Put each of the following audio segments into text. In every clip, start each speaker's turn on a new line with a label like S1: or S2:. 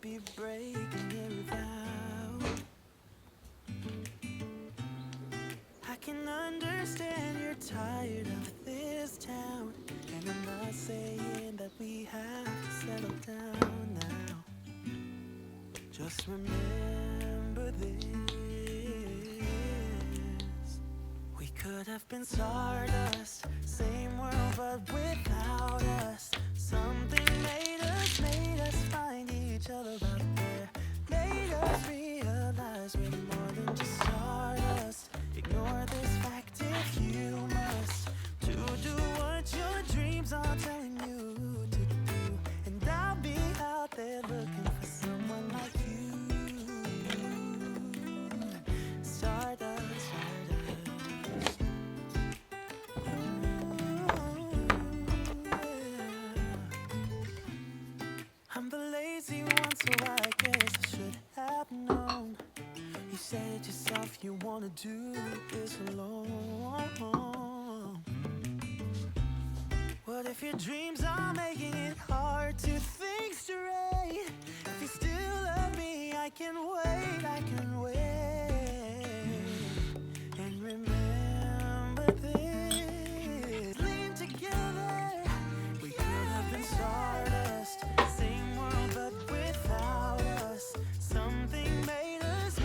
S1: be breaking every vow. I can understand you're tired of this town, and I'm not saying that we have to settle down now. Just remember this: we could have been stardust, same world but without us. Something made us find each other out there. Made us realize we're more than just stardust. Ignore this fact if you must, to do what your dreams are telling you to do. And I'll be out there looking for someone like you. Stardust, stardust. I'm the lazy one, so I guess I should have known. You said yourself you wanna do this alone. What if your dreams are making it hard to think straight? If you still love me, I can wait, I can wait. And remember this: lean together. We could have been stardust, same world but without us. Something made us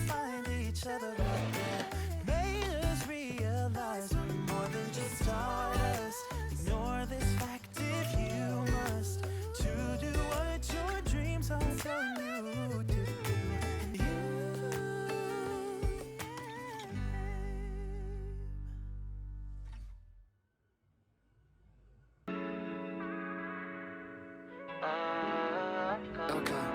S1: find each other out there. Made us realize we're more than just stardust. Ignore this fact if you must, to do what your dreams are telling you to do.
S2: Okay.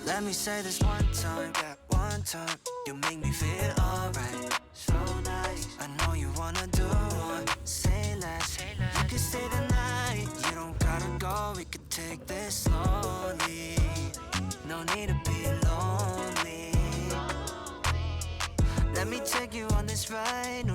S2: Let me say this one time, that one time. You make me feel alright, so nice. I know you wanna do one, say less. You can stay the night, you don't gotta go. We could take this slowly. No need to be lonely. Let me take you on this ride. No